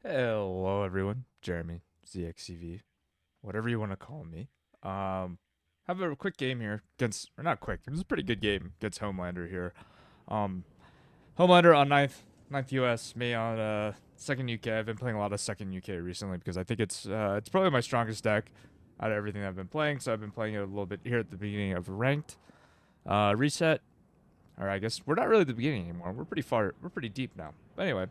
Hello, everyone. Jeremy, ZXCV, whatever you want to call me. Have a quick game here against, or not quick. It was a pretty good game against Homelander here. Um, Homelander on ninth US, me on second UK. I've been playing a lot of second UK recently because I think it's probably my strongest deck out of everything I've been playing. So I've been playing it a little bit here at the beginning of ranked reset. Or I guess we're not really at the beginning anymore. We're pretty far. We're pretty deep now. But anyway,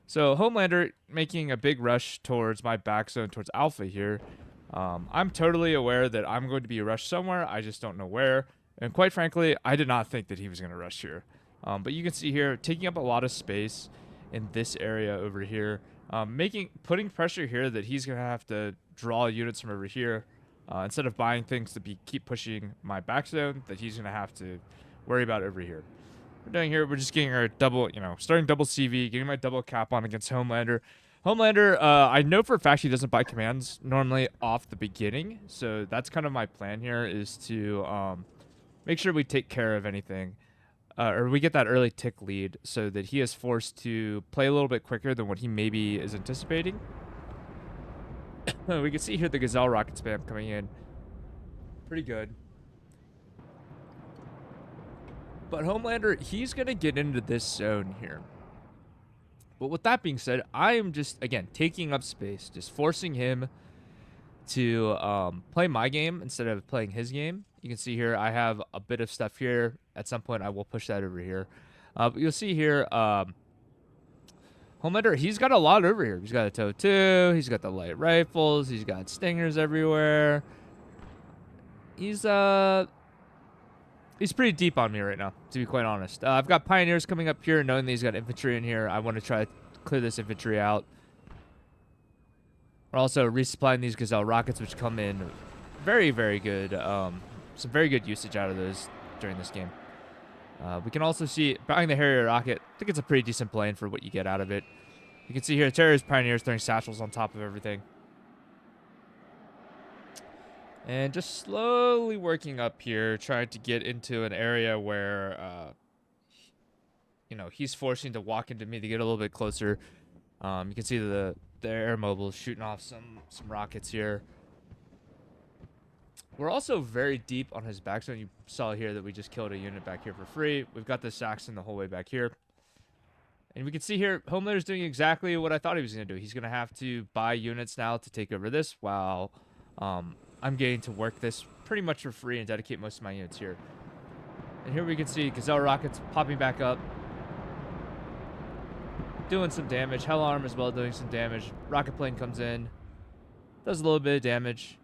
so Homelander making a big rush towards my back zone, towards Alpha here. I'm totally aware that I'm going to be rushed somewhere. I just don't know where. And quite frankly, I did not think that he was going to rush here. But you can see here, taking up a lot of space in this area over here, putting pressure here that he's going to have to draw units from over here. Instead of buying things to keep pushing my back zone, that he's going to have to worry about over here. We're doing here, we're just getting our double, starting double CV, getting my double cap on against Homelander. Homelander, I know for a fact he doesn't buy commands normally off the beginning, so that's kind of my plan here is to make sure we take care of anything, or we get that early tick lead so that he is forced to play a little bit quicker than what he maybe is anticipating. We can see here the Gazelle rocket spam coming in. Pretty good. But Homelander, he's going to get into this zone here. But with that being said, I am just, again, taking up space, just forcing him to play my game instead of playing his game. You can see here, I have a bit of stuff here. At some point, I will push that over here. But you'll see here, Homelander, he's got a lot over here. He's got a TOW 2, he's got the light rifles, he's got stingers everywhere. He's pretty deep on me right now, to be quite honest. I've got Pioneers coming up here, knowing that he's got infantry in here. I want to try to clear this infantry out. We're also resupplying these Gazelle rockets, which come in very, very good. Some very good usage out of those during this game. We can also see buying the Harrier rocket. I think it's a pretty decent plane for what you get out of it. You can see here, Terror's Pioneers throwing satchels on top of everything. And just slowly working up here, trying to get into an area where, he's forcing to walk into me to get a little bit closer. You can see the air mobile shooting off some rockets here. We're also very deep on his back zone. You saw here that we just killed a unit back here for free. We've got the Saxon the whole way back here. And we can see here, Homelander's doing exactly what I thought he was going to do. He's going to have to buy units now to take over this while I'm getting to work this pretty much for free and dedicate most of my units here. And here we can see Gazelle rockets popping back up, doing some damage. Hell Arm as well doing some damage. Rocket plane comes in, does a little bit of damage,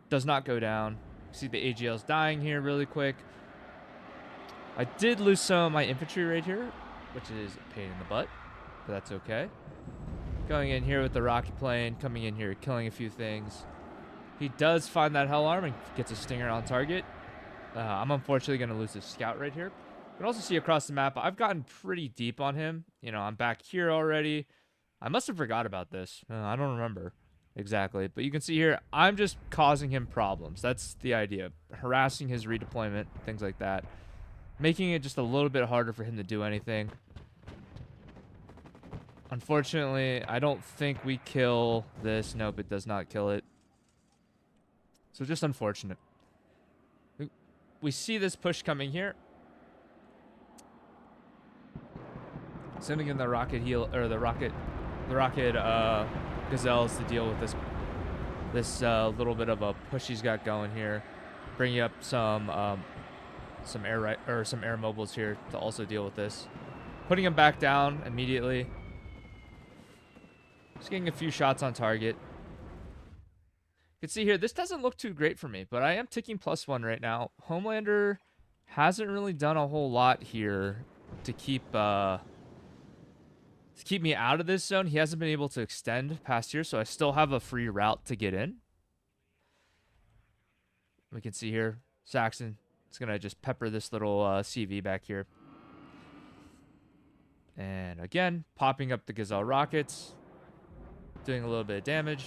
does not go down. See the AGLs dying here really quick. I did lose some of my infantry right here, which is a pain in the butt, but that's okay. Going in here with the rocket plane, coming in here, killing a few things. He does find that Hell Arm and gets a stinger on target. I'm unfortunately going to lose this scout right here. You can also see across the map, I've gotten pretty deep on him. I'm back here already. I must have forgot about this. I don't remember exactly. But you can see here, I'm just causing him problems. That's the idea. Harassing his redeployment, things like that. Making it just a little bit harder for him to do anything. Unfortunately, I don't think we kill this. Nope, it does not kill it. So just unfortunate. We see this push coming here. Sending in the rocket heal or the rocket Gazelles to deal with this little bit of a push he's got going here. Bringing up some air mobiles here to also deal with this. Putting him back down immediately. Just getting a few shots on target. You can see here, this doesn't look too great for me, but I am ticking +1 right now. Homelander hasn't really done a whole lot here to keep me out of this zone. He hasn't been able to extend past here, so I still have a free route to get in. We can see here, Saxon is going to just pepper this little CV back here. And again, popping up the Gazelle rockets, doing a little bit of damage.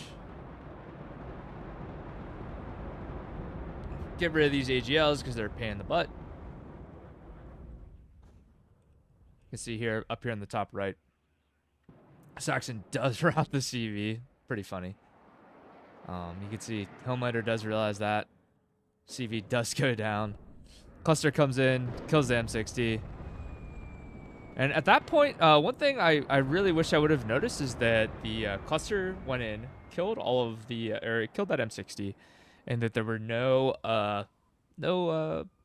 Get rid of these AGLs because they're a pain in the butt. You can see here, up here in the top right. Saxon does route the CV. Pretty funny. You can see Homelander does realize that. CV does go down. Cluster comes in, kills the M60. And at that point, one thing I really wish I would have noticed is that the cluster went in, killed all of the, or it killed that M60, and that there were no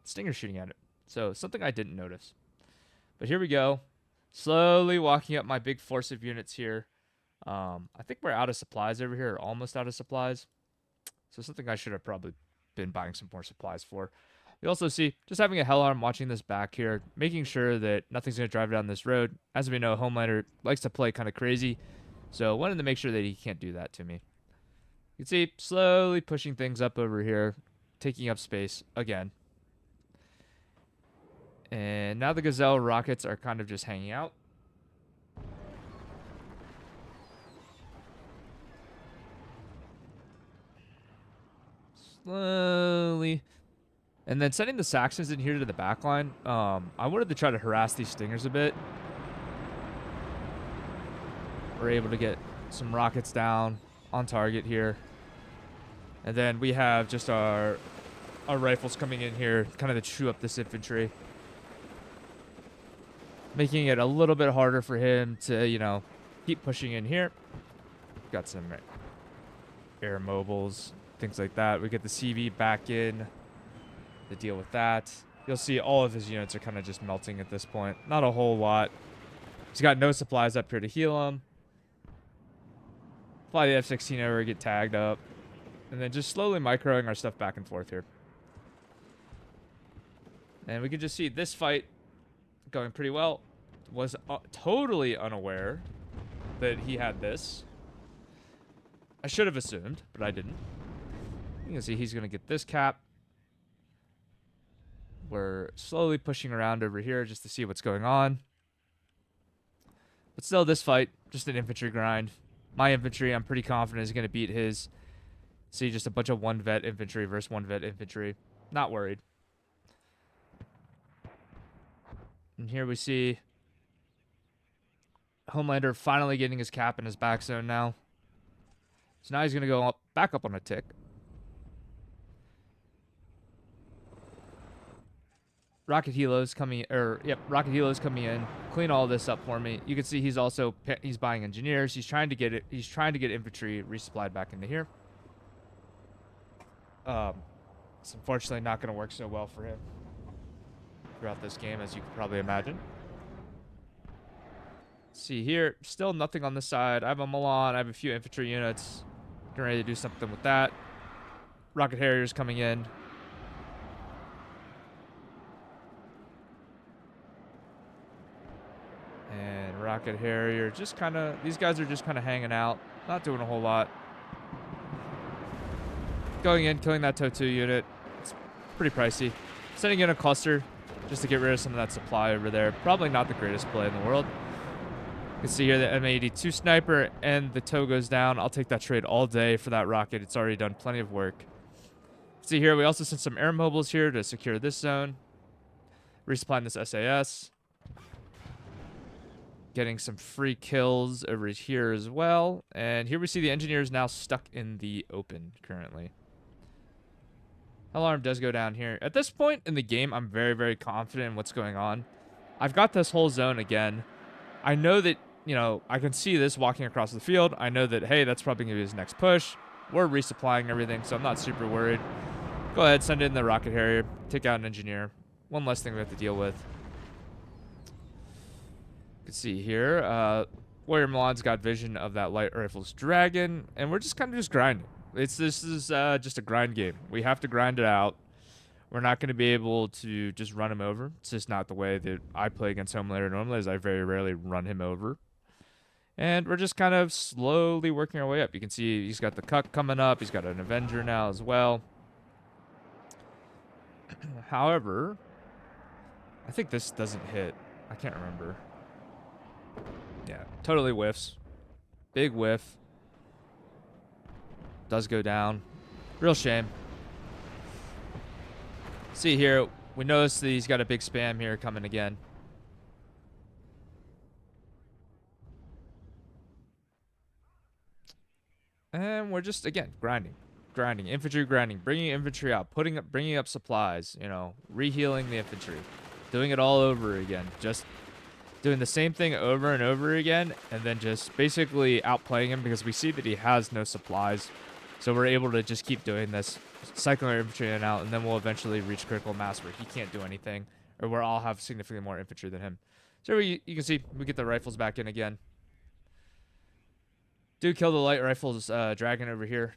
stingers shooting at it. So something I didn't notice. But here we go. Slowly walking up my big force of units here. I think we're out of supplies over here, or almost out of supplies. So something I should have probably been buying some more supplies for. You also see just having a hell arm watching this back here, making sure that nothing's going to drive down this road. As we know, Homelander likes to play kind of crazy. So wanted to make sure that he can't do that to me. You can see slowly pushing things up over here, taking up space again. And now the Gazelle rockets are kind of just hanging out. Slowly. And then sending the Saxons in here to the back line. I wanted to try to harass these Stingers a bit. We're able to get some rockets down on target here. And then we have just our rifles coming in here, kind of to chew up this infantry. Making it a little bit harder for him to, you know, keep pushing in here. Got some air mobiles, things like that. We get the CV back in to deal with that. You'll see all of his units are kind of just melting at this point. Not a whole lot. He's got no supplies up here to heal him. Fly the F-16 over, get tagged up. And then just slowly microing our stuff back and forth here. And we can just see this fight going pretty well. Was totally unaware that he had this. I should have assumed, but I didn't. You can see he's going to get this cap. We're slowly pushing around over here just to see what's going on. But still, this fight, just an infantry grind. My infantry, I'm pretty confident, is going to beat his. See, just a bunch of one vet infantry versus one vet infantry. Not worried. And here we see Homelander finally getting his cap in his back zone now. So now he's going to go back up on a tick. Rocket helos coming, rocket helos coming in, clean all this up for me. You can see he's also buying engineers. He's trying to get it. He's trying to get infantry resupplied back into here. It's unfortunately not going to work so well for him throughout this game, as you can probably imagine. See here, still nothing on this side. I have a Milan. I have a few infantry units. Getting ready to do something with that. Rocket Harriers coming in. And Rocket Harrier just kind of, these guys are just kind of hanging out, not doing a whole lot. Going in, killing that TOW 2 unit. It's pretty pricey. Sending in a cluster just to get rid of some of that supply over there. Probably not the greatest play in the world. You can see here the M82 sniper and the TOW goes down. I'll take that trade all day for that rocket. It's already done plenty of work. See here, we also sent some air mobiles here to secure this zone. Resupplying this SAS. Getting some free kills over here as well. And here we see the engineers now stuck in the open currently. Alarm does go down here. At this point in the game, I'm very, very confident in what's going on. I've got this whole zone again. I know that, you know, I can see this walking across the field. I know that, hey, that's probably going to be his next push. We're resupplying everything, so I'm not super worried. Go ahead, send in the rocket harrier. Take out an engineer. One less thing we have to deal with. You can see here, Warrior Milan's got vision of that light rifle's dragon, and we're just kind of just grinding. This is just a grind game. We have to grind it out. We're not going to be able to just run him over. It's just not the way that I play against Homelander normally, as I very rarely run him over. And we're just kind of slowly working our way up. You can see he's got the Cuck coming up. He's got an Avenger now as well. However, I think this doesn't hit. I can't remember. Yeah, totally whiffs. Big whiff. Does go down. Real shame. See here, we notice that he's got a big spam here coming again. And we're just, again, grinding, infantry grinding, bringing infantry out, bringing up supplies, you know, rehealing the infantry, doing it all over again, just doing the same thing over and over again, and then just basically outplaying him because we see that he has no supplies. So we're able to just keep doing this, cycling our infantry in and out, and then we'll eventually reach critical mass where he can't do anything, or where I'll have significantly more infantry than him. So you can see we get the rifles back in again. Do kill the light rifles dragon over here,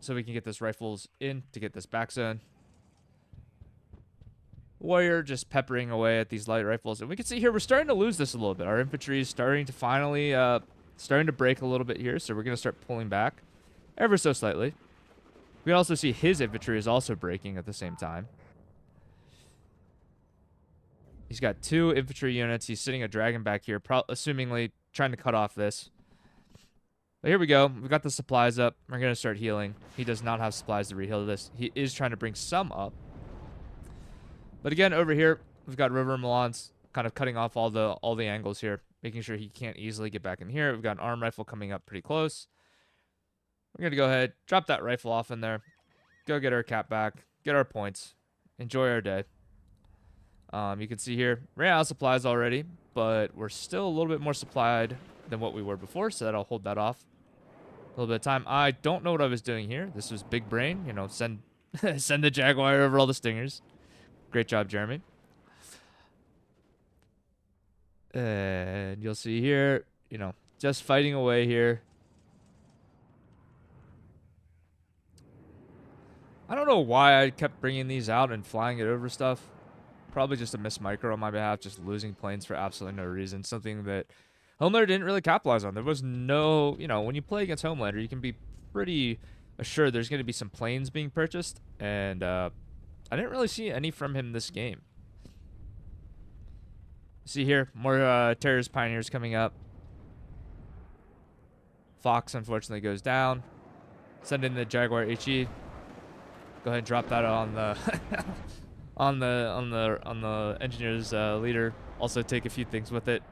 so we can get this rifles in to get this back zone. Warrior just peppering away at these light rifles, and we can see here we're starting to lose this a little bit. Our infantry is starting to finally starting to break a little bit here, so we're gonna start pulling back ever so slightly. We can also see his infantry is also breaking at the same time. He's got 2 infantry units. He's sitting a dragon back here, assumingly trying to cut off this. But here we go. We've got the supplies up. We're going to start healing. He does not have supplies to reheal this. He is trying to bring some up. But again, over here, we've got River Milan's kind of cutting off all the angles here, making sure he can't easily get back in here. We've got an arm rifle coming up pretty close. We're going to go ahead, drop that rifle off in there, go get our cap back, get our points, enjoy our day. You can see here, ran out of supplies already, but we're still a little bit more supplied than what we were before, so that'll hold that off a little bit of time. I don't know what I was doing here. This was big brain, you know, send send the Jaguar over all the stingers. Great job, Jeremy. And you'll see here, you know, just fighting away here. I don't know why I kept bringing these out and flying it over stuff. Probably just a miss micro on my behalf, just losing planes for absolutely no reason. Something that Homelander didn't really capitalize on. There was no, you know, when you play against Homelander, you can be pretty assured there's going to be some planes being purchased. And I didn't really see any from him this game. See here, more terrorist pioneers coming up. Fox unfortunately goes down. Send in the Jaguar HE. Go ahead and drop that on the on the engineer's leader. Also take a few things with it.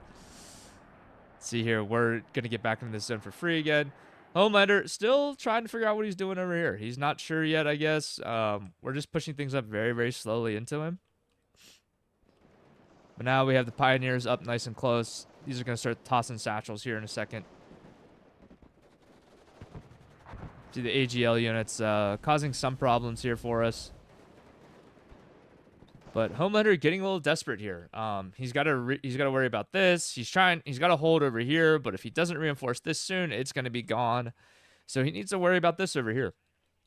See here, we're gonna get back into this zone for free again. Homelander still trying to figure out what he's doing over here. He's not sure yet, I guess. We're just pushing things up very, very slowly into him. But now we have the pioneers up nice and close. These are gonna start tossing satchels here in a second. See the AGL units causing some problems here for us. But Homelander getting a little desperate here. He's got to worry about this. He's got to hold over here, but if he doesn't reinforce this soon, it's going to be gone. So he needs to worry about this over here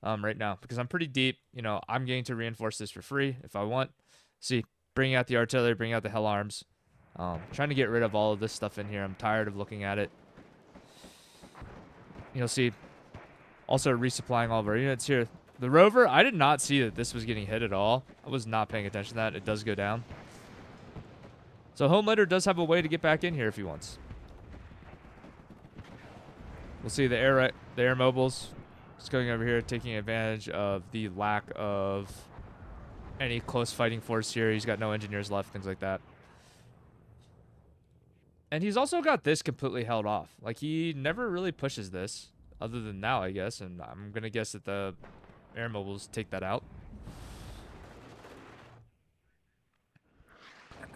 right now because I'm pretty deep. You know, I'm going to reinforce this for free if I want. See, bringing out the artillery, bringing out the hell arms. Trying to get rid of all of this stuff in here. I'm tired of looking at it. You'll see also resupplying all of our units here. The rover, I did not see that this was getting hit at all. I was not paying attention to that. It does go down. So Homelander does have a way to get back in here if he wants. We'll see the air mobiles just going over here, taking advantage of the lack of any close fighting force here. He's got no engineers left, things like that. And he's also got this completely held off. Like, he never really pushes this, other than now, I guess. And I'm going to guess that the air mobiles take that out.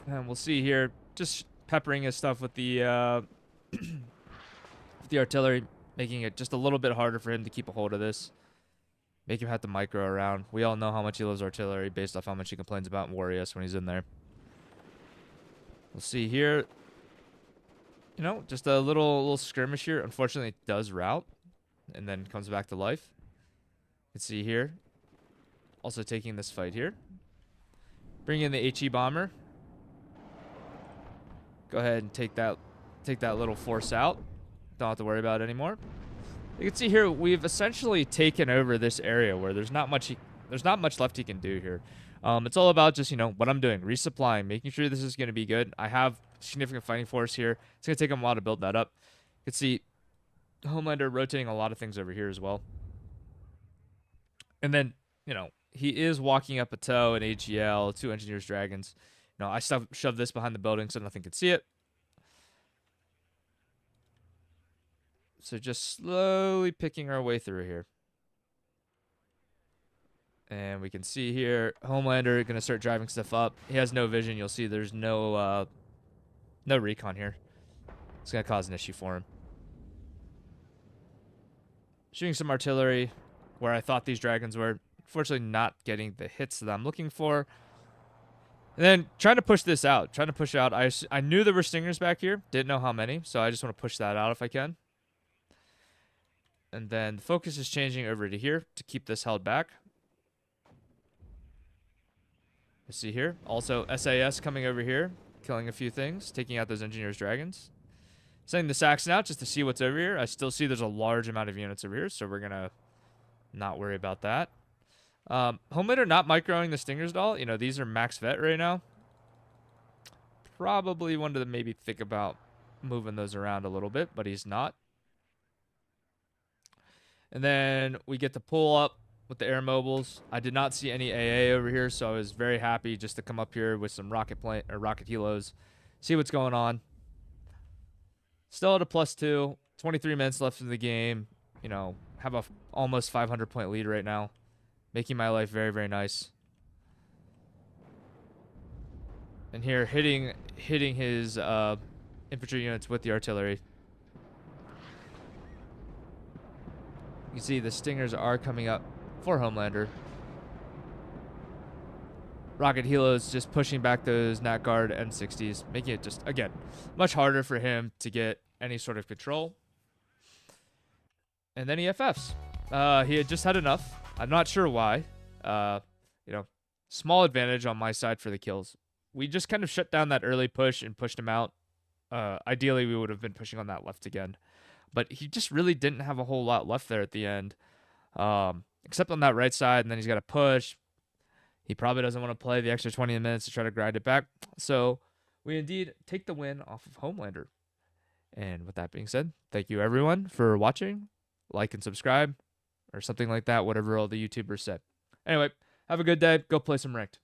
And we'll see here, just peppering his stuff with the artillery, making it just a little bit harder for him to keep a hold of this. Make him have to micro around. We all know how much he loves artillery based off how much he complains about Warriors when he's in there. We'll see here. You know, just a little skirmish here. Unfortunately, it does rout and then comes back to life. You can see here. Also taking this fight here. Bring in the HE bomber. Go ahead and take that little force out. Don't have to worry about it anymore. You can see here we've essentially taken over this area where there's not much left he can do here. It's all about just, you know, what I'm doing, resupplying, making sure this is going to be good. I have significant fighting force here. It's going to take him a while to build that up. You can see Homelander rotating a lot of things over here as well. And then, you know, he is walking up a tow, an AGL, 2 engineers dragons. You know, I shoved this behind the building so nothing could see it. So just slowly picking our way through here. And we can see here, Homelander going to start driving stuff up. He has no vision. You'll see there's no recon here. It's going to cause an issue for him. Shooting some artillery where I thought these dragons were. Unfortunately, not getting the hits that I'm looking for. And then trying to push this out. Trying to push out. I knew there were stingers back here. Didn't know how many. So I just want to push that out if I can. And then the focus is changing over to here to keep this held back. You see here. Also, SAS coming over here. Killing a few things. Taking out those engineers' dragons. Sending the Saxon out just to see what's over here. I still see there's a large amount of units over here. So we're going to not worry about that. Homelander not microing the Stingers at all. You know, these are max vet right now. Probably wanted to maybe think about moving those around a little bit, but he's not. And then we get to pull up with the air mobiles. I did not see any AA over here, so I was very happy just to come up here with some rocket helos, see what's going on. Still at a +2, 23 minutes left in the game. You know, have a almost 500 point lead right now. Making my life very, very nice. And here, hitting his infantry units with the artillery. You can see the Stingers are coming up for Homelander. Rocket Helos just pushing back those Nat Guard N60s, making it just, again, much harder for him to get any sort of control. And then he FFs. He had just had enough. I'm not sure why. You know, small advantage on my side for the kills. We just kind of shut down that early push and pushed him out. Ideally, we would have been pushing on that left again. But he just really didn't have a whole lot left there at the end. Except on that right side, and then he's got to push. He probably doesn't want to play the extra 20 minutes to try to grind it back. So we indeed take the win off of Homelander. And with that being said, thank you everyone for watching. Like and subscribe. Or something like that, whatever all the YouTubers said. Anyway, have a good day. Go play some ranked.